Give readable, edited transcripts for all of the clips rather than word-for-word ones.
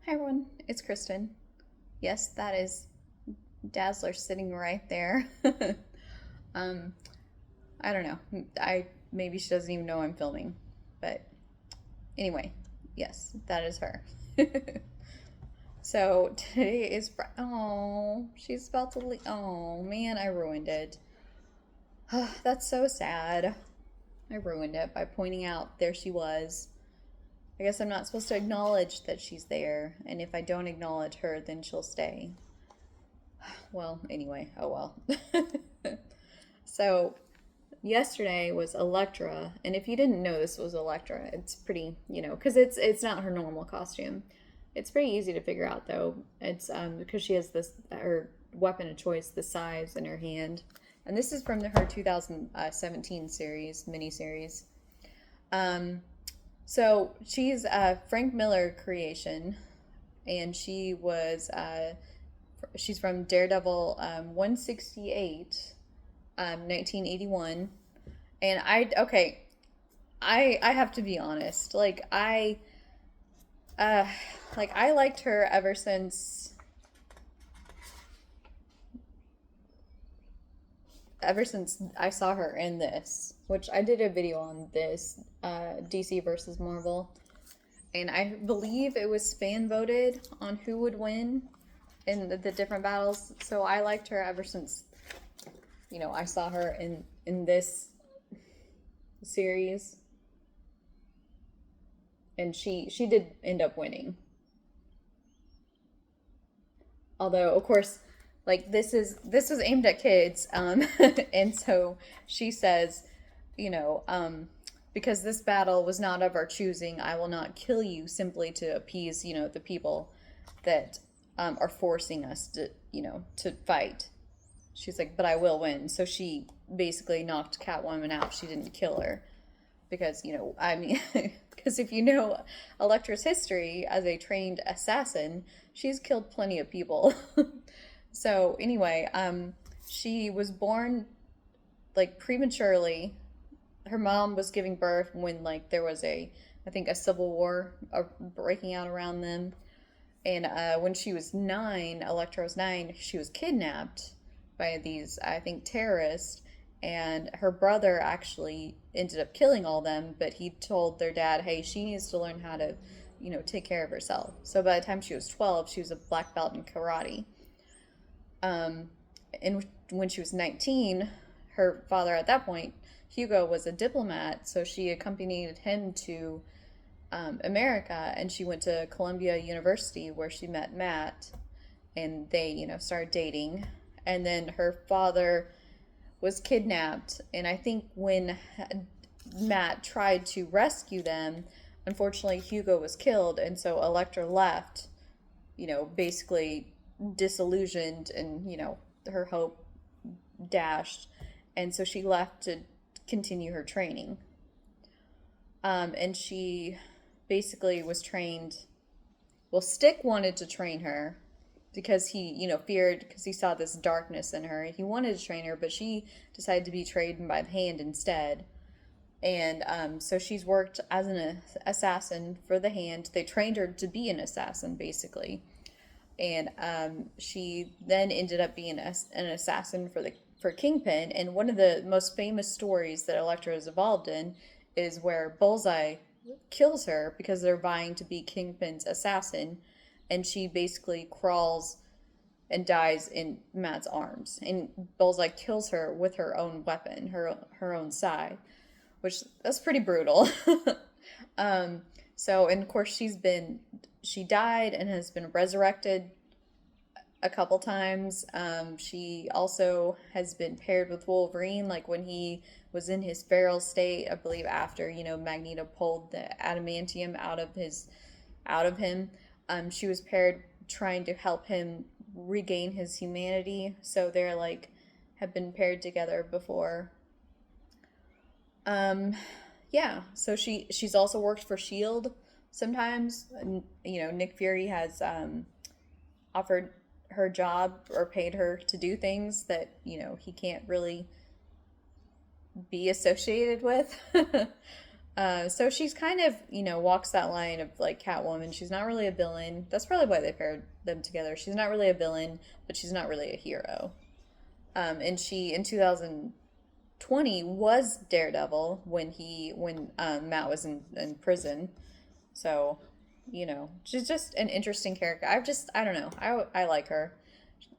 Hi everyone, it's Kristen. Yes, that is Dazzler sitting right there. um, I don't know. I maybe she doesn't even know I'm filming, but anyway, yes, that is her. So today is oh, she's about to leave. Oh man, I ruined it. That's so sad. I ruined it by pointing out there she was. I guess I'm not supposed to acknowledge that she's there, and if I don't acknowledge her, then she'll stay. Well, anyway, oh well. So, yesterday was Electra, and if you didn't know this was Electra, it's pretty, because it's not her normal costume. It's pretty easy to figure out though. It's because she has this her weapon of choice, the size in her hand, and this is from her 2017 series miniseries. Um, so she's a Frank Miller creation, and she's from Daredevil 168, 1981. And I have to be honest. Uh, I liked her ever since I saw her in this, which I did a video on this, DC versus Marvel. And I believe it was fan voted on who would win in the different battles. So I liked her ever since, I saw her in this series, and she did end up winning. Although, of course, like this was aimed at kids, and so she says, you know, because this battle was not of our choosing, I will not kill you simply to appease, the people that are forcing us to fight. She's like, but I will win. So she basically knocked Catwoman out. She didn't kill her because, I mean, because if you know Elektra's history as a trained assassin, she's killed plenty of people. So anyway, she was born like prematurely. Her mom was giving birth when like there was I think a civil war breaking out around them. And when she was 9, Elektra was 9, she was kidnapped by these, I think, terrorists. And her brother actually ended up killing all of them, but he told their dad, hey, she needs to learn how to, take care of herself. So by the time she was 12, she was a black belt in karate. Um, and when she was 19, her father at that point, Hugo, was a diplomat, so she accompanied him to America, and she went to Columbia University where she met Matt, and they, started dating. And then her father was kidnapped, and I think when Matt tried to rescue them, unfortunately Hugo was killed, and so Elektra left, basically disillusioned, and her hope dashed, and so she left to continue her training. And she basically was trained. Well, Stick wanted to train her because he, feared, because he saw this darkness in her. He wanted to train her, but she decided to be trained by the hand instead. And so she's worked as an assassin for the hand. They trained her to be an assassin, basically. And she then ended up being an assassin for Kingpin. And one of the most famous stories that Elektra is involved in is where Bullseye kills her because they're vying to be Kingpin's assassin, and she basically crawls and dies in Matt's arms, and Bullseye kills her with her own weapon, her own sai, which that's pretty brutal. um, so, and of course she died and has been resurrected a couple times. She also has been paired with Wolverine, like when he was in his feral state, I believe after, Magneto pulled the adamantium out of him. She was paired trying to help him regain his humanity. So they're like have been paired together before. Um, yeah. So she's also worked for Shield sometimes. And, Nick Fury has offered her job or paid her to do things that he can't really be associated with. So she's kind of, walks that line of like Catwoman. She's not really a villain. That's probably why they paired them together. She's not really a villain, but she's not really a hero. And she in 2020 was Daredevil when Matt was in prison. So, she's just an interesting character. I don't know. I like her.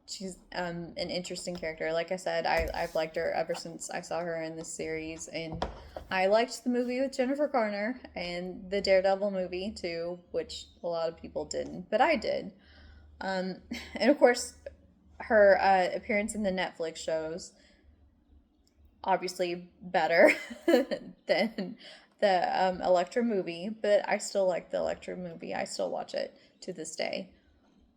She's an interesting character. Like I said, I've liked her ever since I saw her in this series, and I liked the movie with Jennifer Garner and the Daredevil movie too, which a lot of people didn't, but I did. Um, and of course, her appearance in the Netflix shows obviously better than the Elektra movie, but I still like the Elektra movie. I still watch it to this day.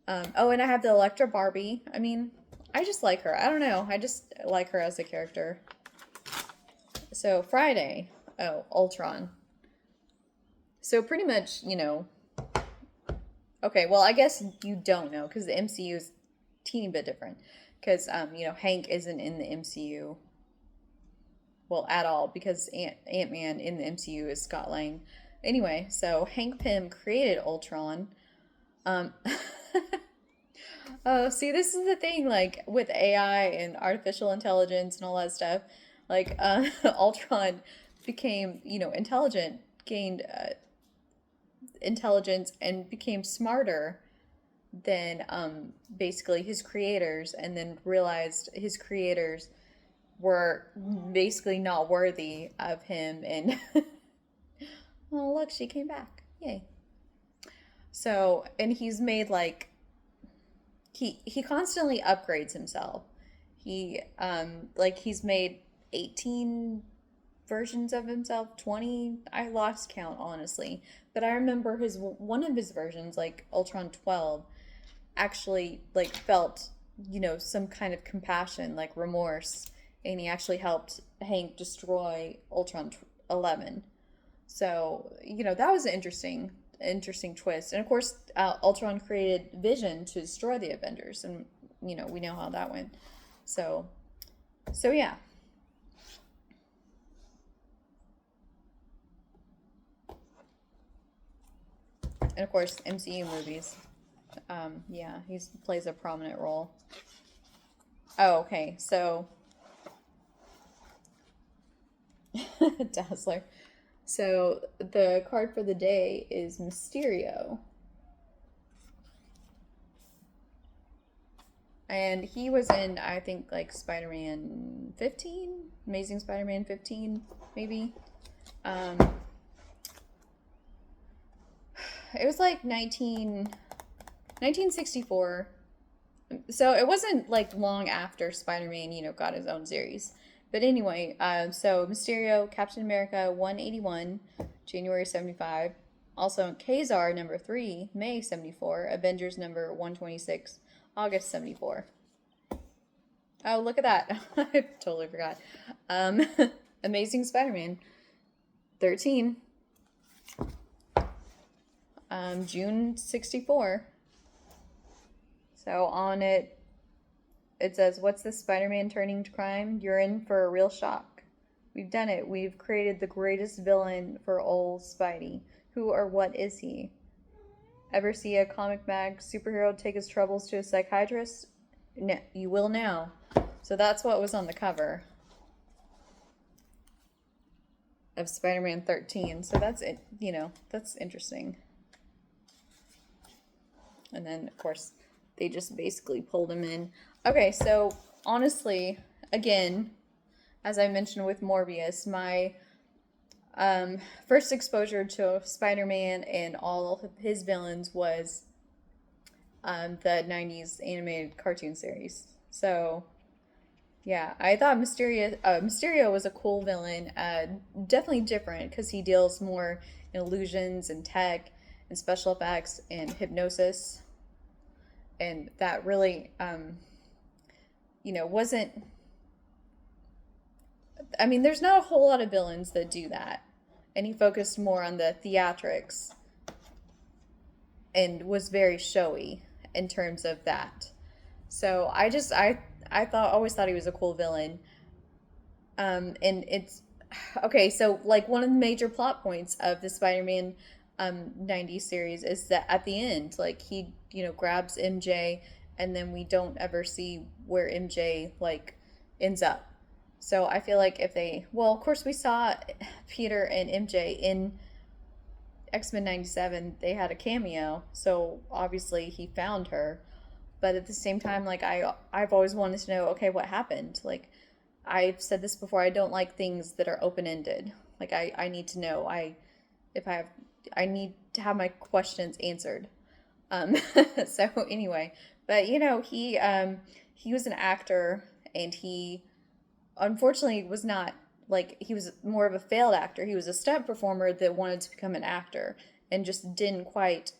Oh, and I have the Elektra Barbie. I mean, I just like her. I don't know. I just like her as a character. So Friday, oh, Ultron. So pretty much, okay, well, I guess you don't know because the MCU is teeny bit different. Because, Hank isn't in the MCU, well, at all, because Ant-Man in the MCU is Scott Lang. Anyway, so Hank Pym created Ultron. Um, Oh, see, this is the thing, like with AI and artificial intelligence and all that stuff. Like, Ultron became, intelligent, gained intelligence, and became smarter than basically his creators, and then realized his creators were basically not worthy of him. And oh, look, she came back. Yay. So, and he's made like he constantly upgrades himself. He like he's made 18 versions of himself, 20, I lost count honestly, but I remember his one of his versions, like Ultron 12, actually like felt, some kind of compassion, like remorse, and he actually helped Hank destroy Ultron 11. So, that was an interesting twist. And of course, Ultron created Vision to destroy the Avengers, and we know how that went. So, yeah. And of course, MCU movies. Yeah, he plays a prominent role. Oh, okay. So, Dazzler. So the card for the day is Mysterio. And he was in, I think, like Spider-Man 15, Amazing Spider-Man 15, maybe. Um, it was like 1964. So it wasn't like long after Spider-Man, got his own series. But anyway, so Mysterio, Captain America 181, January 75. Also Kazar number 3, May 74. Avengers number 126, August 74. Oh, look at that. I totally forgot. Um, Amazing Spider-Man 13, June 64. So on it, it says, "What's this Spider-Man turning to crime? You're in for a real shock. We've done it. We've created the greatest villain for old Spidey. Who or what is he? Ever see a comic mag superhero take his troubles to a psychiatrist? No, you will now." So that's what was on the cover of Spider-Man 13. So that's it, that's interesting. And then, of course, they just basically pulled him in. Okay, so honestly, again, as I mentioned with Morbius, my first exposure to Spider-Man and all of his villains was the 90s animated cartoon series. So, yeah, I thought Mysterio was a cool villain. Definitely different because he deals more in illusions and tech and special effects and hypnosis. And that really, wasn't. I mean, there's not a whole lot of villains that do that. And he focused more on the theatrics and was very showy in terms of that. So I always thought he was a cool villain. And it's Okay, so like one of the major plot points of the Spider-Man 90s series is that at the end, like he, grabs MJ and then we don't ever see where MJ like ends up. So I feel like if they, well, of course we saw Peter and MJ in X-Men 97, they had a cameo, so obviously he found her. But at the same time, like I've always wanted to know, okay, what happened? Like I've said this before, I don't like things that are open-ended. Like I need to know. If I have I need to have my questions answered. Um so anyway, but he was an actor and he unfortunately was not like he was more of a failed actor. He was a stunt performer that wanted to become an actor and just didn't quite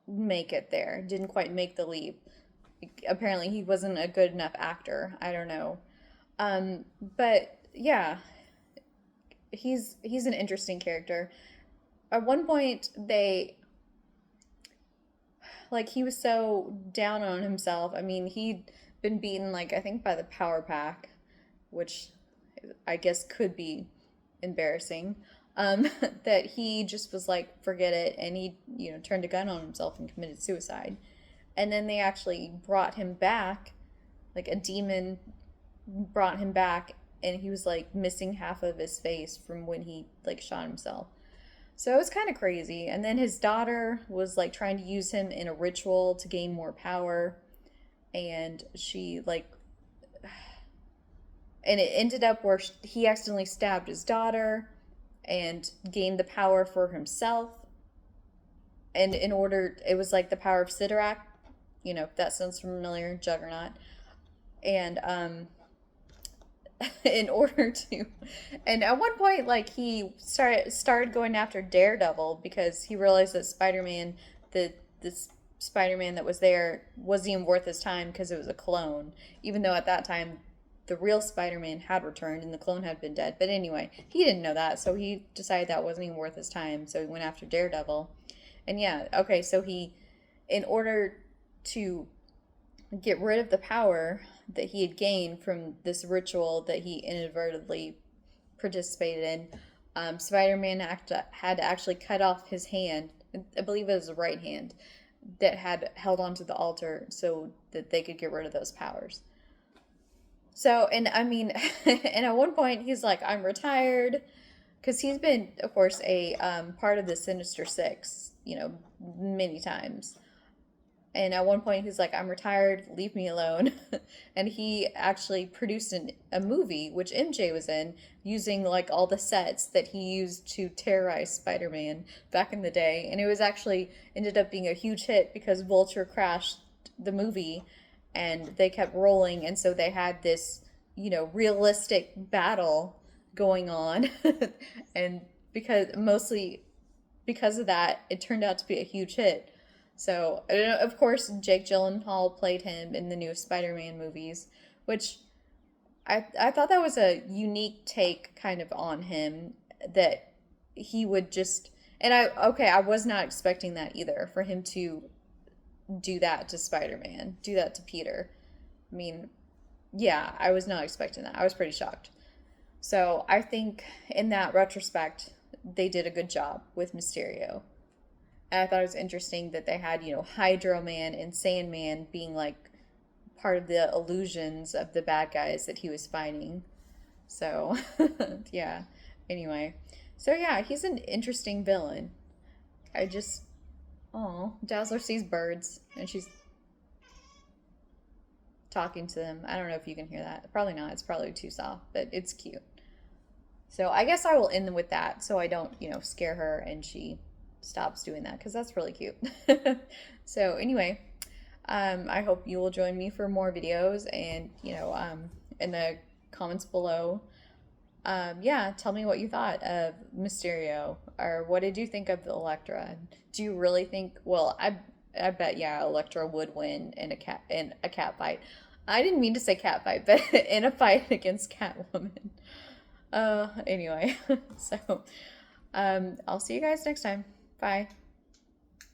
make it there. Didn't quite make the leap. Apparently he wasn't a good enough actor. I don't know. But yeah, he's an interesting character. At one point they like he was so down on himself. I mean, he'd been beaten like I think by the Power Pack, which I guess could be embarrassing. That he just was like, forget it, and he, turned a gun on himself and committed suicide. And then they actually brought him back, like a demon brought him back, and he was like missing half of his face from when he like shot himself. So it was kind of crazy. And then his daughter was like trying to use him in a ritual to gain more power, and she like and it ended up where he accidentally stabbed his daughter and gained the power for himself. And in order, it was like the power of Sidorak, if that sounds familiar, Juggernaut. And in order to, and at one point, like he started going after Daredevil because he realized that Spider-Man, this Spider-Man that was there, wasn't even worth his time because it was a clone, even though at that time the real Spider-Man had returned and the clone had been dead. But anyway, he didn't know that, so he decided that wasn't even worth his time, so he went after Daredevil. And yeah, okay, so in order to get rid of the power that he had gained from this ritual that he inadvertently participated in, Spider-Man had to actually cut off his hand, I believe it was the right hand, that had held onto the altar so that they could get rid of those powers. So, and I mean, and at one point he's like, I'm retired. Because he's been, of course, a part of the Sinister Six, many times. And at one point he's like, I'm retired, leave me alone. And he actually produced a movie, which MJ was in, using like all the sets that he used to terrorize Spider-Man back in the day. And it was actually ended up being a huge hit because Vulture crashed the movie and they kept rolling. And so they had this, realistic battle going on. And mostly because of that, it turned out to be a huge hit. So, of course, Jake Gyllenhaal played him in the new Spider-Man movies, which I thought that was a unique take kind of on him, that he would just, and I was not expecting that either, for him to do that to Spider-Man, do that to Peter. I mean, yeah, I was not expecting that. I was pretty shocked. So I think in that retrospect, they did a good job with Mysterio. And I thought it was interesting that they had, Hydro Man and Sandman being like part of the illusions of the bad guys that he was fighting. So, yeah. Anyway. So, yeah, he's an interesting villain. I just. Oh, Dazzler sees birds and she's talking to them. I don't know if you can hear that. Probably not. It's probably too soft, but it's cute. So I guess I will end them with that so I don't, scare her and she stops doing that because that's really cute. So anyway, I hope you will join me for more videos and, in the comments below, yeah, tell me what you thought of Mysterio or what did you think of the Elektra? Do you really think, well, I bet, yeah, Elektra would win in a cat fight. I didn't mean to say cat fight, but in a fight against Catwoman. Anyway, so I'll see you guys next time. Bye.